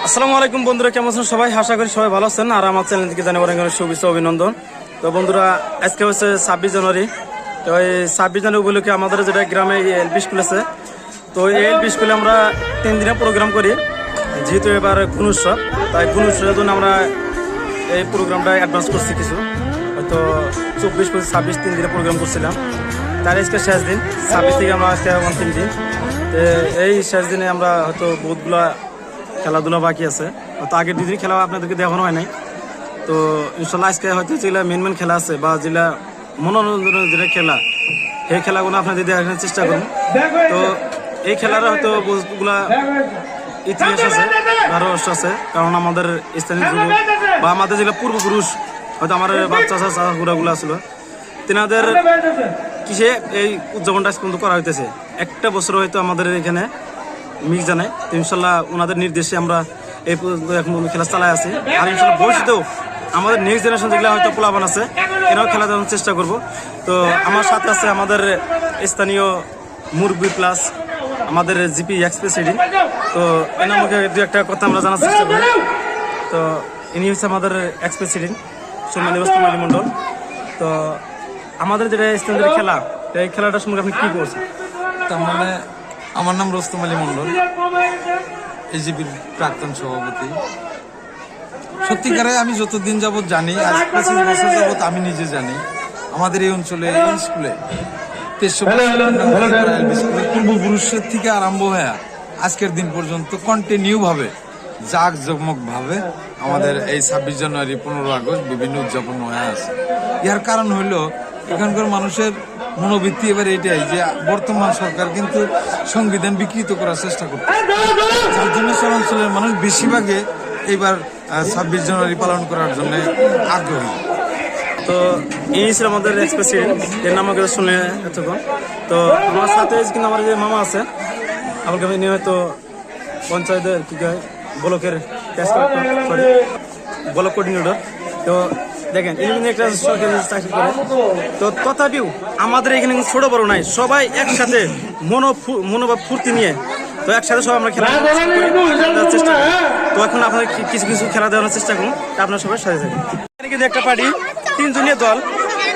আসসালামু আলাইকুম বন্ধুরা, কেমন আছেন সবাই? আশা করি সবাই ভালো আছেন। আর আমার চ্যানেল থেকে জানাই অনেক শুভেচ্ছা অভিনন্দন। তো বন্ধুরা, আজকে হচ্ছে 26 জানুয়ারি। তো এই 26 জানুয়ারি উপলক্ষে আমাদের যেটা গ্রামে এলপি স্কুল আছে, তো এই এলপি স্কুলে আমরা 3 দিনের প্রোগ্রাম করি। যেহেতু এবার গুণ উৎসব, তাই গুণ উৎসবের জন্য আমরা এই প্রোগ্রামটা অ্যাডভান্স করছি কিছু, হয়তো 24, 25, 26 3 দিনের প্রোগ্রাম করছিলাম। তার আজকে শেষ দিন, 26 থেকে আমরা আজকে অন্তিম দিন। তো এই শেষ দিনে আমরা হয়তো বহুতগুলা খেলাধুলা বাকি আছে, তো আগের 2 দিন খেলা আপনাদেরকে দেখানো হয় নাই। তো ইনশাল্লাহ আজকে হয়তো যেগুলা মেন খেলা আছে বা যেগুলা মনোরঞ্জনের যেটা খেলা, সেই খেলাগুলো আপনাদের দেখানোর চেষ্টা করুন। তো এই খেলার হয়তো বহুতগুলা ইতিহাস আছে, রহস্য আছে, কারণ আমাদের স্থানীয় যুবক বা আমাদের যেগুলো পূর্বপুরুষ, হয়তো আমার বাচ্চা চাষাগুলো আসলো, তেনাদের কিসে এই উদযাপনটা কিন্তু করা হইতেছে। একটা বছর হয়তো আমাদের এখানে মিক্স জানাই, তো ইনশাল্লাহ ওনাদের নির্দেশে আমরা এই খেলা চালাই আছি। আর ইনশাল্লাহ ভবিষ্যতেও আমাদের নেক্সট জেনারেশন যেগুলো হয়তো পোলাপান আছে, এরাও খেলা দেওয়ার চেষ্টা করব। তো আমার সাথে আছে আমাদের স্থানীয় মুরব্বী প্লাস আমাদের জিপি এক্স প্রেসিডেন্ট। তো এনার মুখে 2-1 কথা আমরা জানার চেষ্টা করি। তো ইনি হচ্ছে আমাদের এক্স প্রেসিডেন্ট সম্মানীয় রুস্তম মন্ডল। তো আমাদের যেটা স্থানীয় খেলা, এই খেলাটার সম্পর্কে আপনি কী করছেন? তার মানে আমার নাম রুস্তম মন্ডল, এজিপির প্রাক্তন সভাপতি। সত্যিকারে আমি যতদিন যাবৎ জানি, আজ 25 বছর যাবৎ আমি নিজে জানি, আমাদের এই অঞ্চলে এই স্কুলে 2300 পূর্বপুরুষের থেকে আরম্ভ হয়ে আজকের দিন পর্যন্ত কন্টিনিউ ভাবে জাঁকজমক ভাবে আমাদের এই 26 জানুয়ারি 15 আগস্ট বিভিন্ন উদযাপন হয়ে আছে। ইয়ার কারণ হইলো এখানকার মানুষের মনোবৃত্তি এবার এইটাই যে বর্তমান সরকার কিন্তু সংবিধান বিকৃত করার চেষ্টা করছে, যার জন্য শহরাঞ্চলের মানুষ বেশিরভাগে এইবার 26 জানুয়ারি পালন করার জন্য আগ্রহী। তো ইনি ছিল আমাদের এক্স প্রেসিডেন্ট, এর নাম আমাকে শুনলে এতক্ষণ। তো আমার সাথে কিন্তু আমার যে মামা আছে, আমাকে ইনি হয়তো পঞ্চায়েতের কী কয় ব্লকের ব্লক কোঅর্ডিনেটর। তো দেখেন ইনি কিন্তু একটা সরকারি চাকরি করে। তো তথাপিও আমাদের এখানে ছোট বড় নাই, সবাই একসাথে মনোভাব ফুর্তি নিয়ে তো একসাথে সবাই আমরা খেলা চেষ্টা করি। তো এখন আপনাদের কিছু কিছু খেলা দেওয়ার চেষ্টা করুন, আপনার সবাই সাথে থাকুন। এখানে কিন্তু একটা পার্টি 3 জনীয় দল,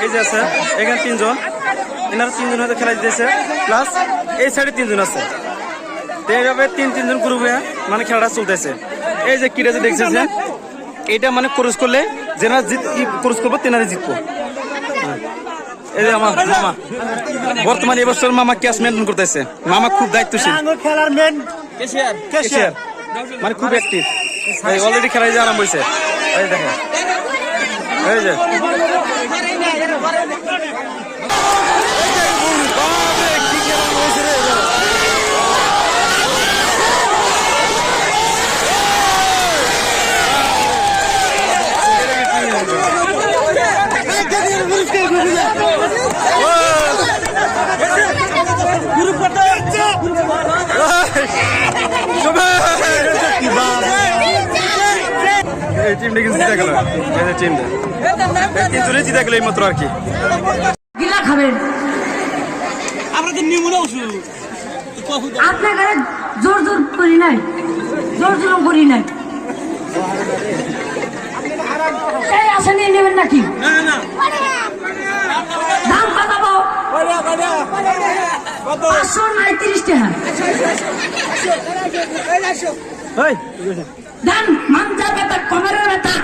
এই যে আছে এখানে 3 জন, এনারা 3 জন হয়তো খেলা দিতেছে, প্লাস এই সাইডে 3 জন আছে। তো এইভাবে 3 জন গ্রুপে মানে খেলাটা চলতেছে। এই যে কিরা যে দেখছেন, এটা মানে ক্রস করলে যেনারা ক্রস করবো তেনারা জিতবো। এই যে আমার মামা, বর্তমানে এবছর মামা ক্যাশ মেনটেন করতেছে। মামা খুব দায়িত্বশীল, খেলার মেন ক্যাশিয়ার, মানে খুব অ্যাক্টিভ। অলরেডি খেলা যে আরম্ভ হয়েছে, এই দেখেন এই যে এই টিমটা কিন্তু জিতে গেল, এই যে টিমটা 3 জনই জিতে গেল এই মাত্র আর কি। গিলা খাবেন আপনাদের নিয়মটা উঠল, আপনার ঘরে জোর জোর করি নাই, জোর জোর করি নাই। এই আসে নিয়ে নেবেন নাকি? দাম পাঠাবো 539 টাকা। দাম মাঞ্জা ব্যথা, কোমরের ব্যথা,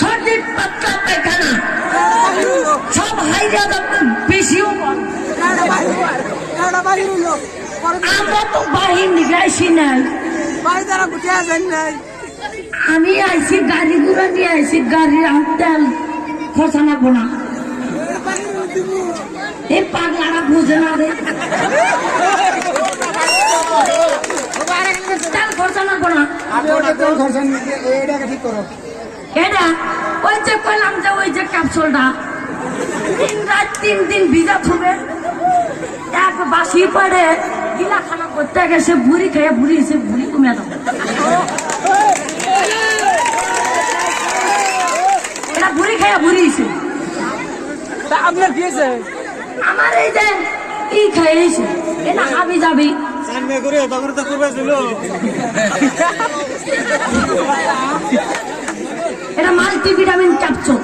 সর্দি পাতলা পায়খানা, সব হাইরা বেশিও। আমরা তো বাহির নিগাইছি নাই, আমি আইছি গাড়ি ঘুরা নিয়ে আইছি, গাড়ি তেল খরচা নাবো না। এই পাগলারা বুঝে না রে, তেল খরচা নাবো না। এটা ওই যে কইলাম যে ওই যে ক্যাপসুলটা 3 রাত 3 দিন ভিজা থুবে, এক বাসি পড়ে গিলা খানা করতে গেছে, বুড়ি খেয়ে বুড়ি এসে বুড়ি কমে যাবে। এটা বুড়ি খেয়ে বুড়ি এসে আপনার দিয়েছে আমার এই যে ই খেয়েছে, এটা খাবি যাবি করে তখন তো করবে ছিল মাল্টিভিটামিন ক্যাপসুল।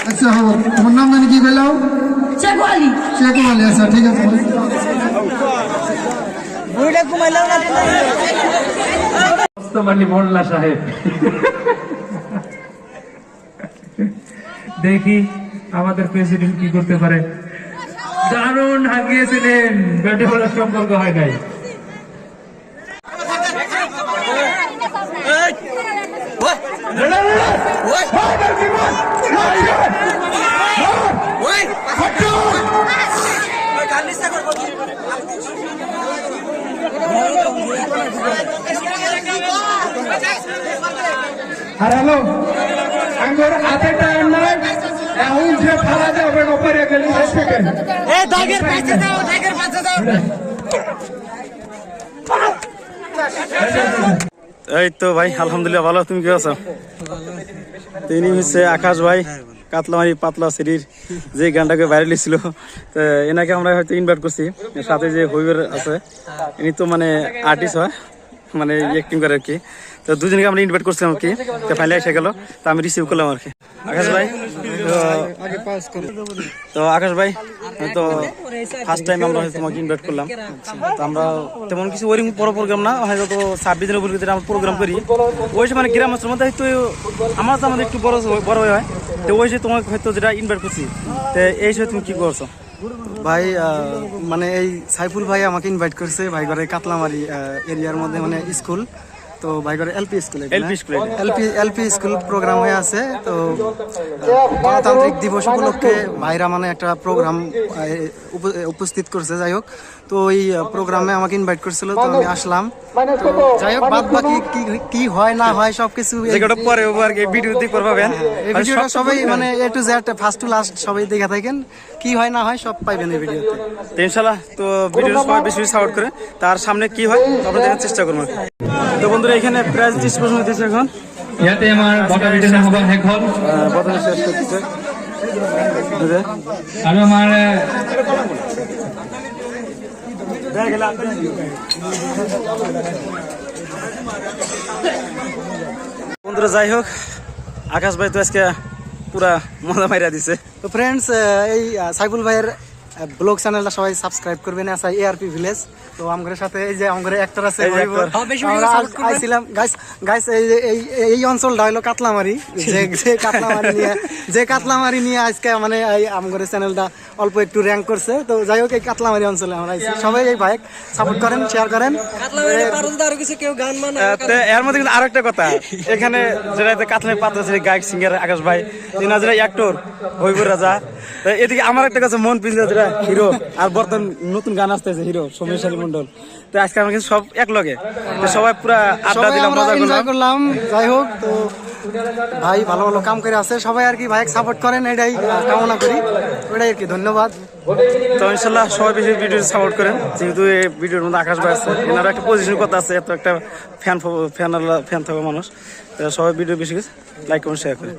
আচ্ছা হবো, তোমার নাম জানি কি বললাম? চেকওয়ালি। চেকওয়ালি, আচ্ছা ঠিক আছে। বর্তমানে মোল্লা সাহেব, দেখি আমাদের প্রেসিডেন্ট কি করতে পারে। দারুণ হাঁকিয়েছিলেন, ব্যাটে বলার সম্পর্ক হয় নাই। আর হ্যালো, আমার হাতে টাইম নাই, এখন যে খেলা যাবে ওপরে গেলে সেকেন্ড। এ দাগের পাশে দাও, দাগের পাশে দাও। এই তো ভাই আলহামদুলিল্লাহ ভালো, তুমি কি আছো? তিনি হচ্ছে আকাশ ভাই, কাতলামারি পাতলা সিঁড়ির যে গানটাকে ভাইরাল ছিল, তো এনাকে আমরা হয়তো ইনভাইট করছি। সাথে যে হইবের আছে, ইনি তো মানে আর্টিস্ট হয়, মানে অ্যাক্টিং করে আর কি। তো দুজনকে আমরা ইনভাইট করছিলাম আর কি, তো ফাইনালি এসে গেল, তো আমি রিসিভ করলাম আর কি। আকাশ ভাই তো আকাশ ভাই তো ফার্স্ট টাইম আমরা হয়তো তোমাকে ইনভাইট করলাম। তো আমরা তেমন কিছু ওই বড় প্রোগ্রাম না, হয়তো তো 26 দিনের উপর আমরা প্রোগ্রাম করি, ওই মানে গ্রাম অঞ্চলের মধ্যে হয়তো আমার তো আমাদের একটু বড় হয়। তো ওই যে তোমাকে হয়তো যেটা ইনভাইট করছি, তো এই হিসেবে তুমি কি করছো? ভাই মানে এই সাইফুল ভাই আমাকে ইনভাইট করছে ভাই ঘরে কাতলামারি এরিয়ার মধ্যে মানে স্কুল, তো ভাই ঘরে এলপি স্কুলে এলপি স্কুল প্রোগ্রাম হয়ে আছে। তো গণতান্ত্রিক দিবস উপলক্ষে ভাইরা মানে একটা প্রোগ্রাম উপস্থিত করছে। যাই হোক, তো ওই প্রোগ্রামে আমাকে ইনভাইট করছিল, তো আমি আসলাম। তো যাই হোক, বাদ বাকি কি হয় না হয় সবকিছু পরে ভিডিও দিয়ে করবেন। এই ভিডিওটা সবাই মানে A to Z first to last সবাই দেখে থাকেন, কি হয় না হয় সব পাইবেন এই ভিডিওতে ইনশাআল্লাহ। তো ভিডিওটা সবাই বেশি বেশি সাপোর্ট করে, তার সামনে কি হয় আমরা দেখার চেষ্টা করবো। তো বন্ধুরা এখানে প্রাইজ ডিস্ট্রিবিউশন হতেছে এখন। ইয়াতে আমার বটা বিটেনা হবা হেকল বদলে শেষ করতেছে আর আমার বন্ধুরা যাই হোক, আকাশ ভাই তো আজকে পুরা মজা মাইরা দিছে। তো ফ্রেন্ডস, এই সাইফুল ভাইয়ের ব্লগ চ্যানেলটা সবাই সাবস্ক্রাইব করবেন, আছে এআরপি ভিলেজ। তো আমাদের সাথে এই যে আমাদের অ্যাক্টর আছে, আমরা আইছিলাম গাইস এই অঞ্চলটা হলো কাতলামারি, যে কাতলামারি নিয়ে আজকে মানে এই আমাদের চ্যানেলটা অল্প একটু র্যাঙ্ক করছে। তো যাই হোক, এই কাতলামারি অঞ্চলে আমরা আইছি, সবাই এই বাইক সাপোর্ট করেন, শেয়ার করেন। এর মধ্যে কিন্তু আরো একটা কথা, এখানে যেটা কাতলামারি পাতা ছিল গায়ক সিঙ্গার আকাশ ভাই, যিনি যেটা অ্যাক্টর হইবুর রাজা। এদিকে আমার একটা কাছে মন পিছলে যেটা হিরো, আর বর্তমান নতুন গান আসতেছে হিরো সমীর মন্ডল। তো আজকে আমরা কিন্তু সব এক লগে, তো সবাই পুরা আড্ডা দিলাম, মজা করলাম। যাই হোক, তো ভাই ভালো ভালো কাম করে আছে, সবাই আর কি ভাই সাপোর্ট করেন, এটাই কামনা করি, ওটাই আর কি। ধন্যবাদ। তো ইনশাল্লাহ সবাই বেশি ভিডিও সাপোর্ট করেন, যেহেতু এই ভিডিওর মধ্যে আকাশ ভাই আছে, এনারা একটা পজিশন কথা আছে, এত একটা ফ্যান থাকা মানুষ, সবাই ভিডিও বেশি লাইক করেন, শেয়ার করেন।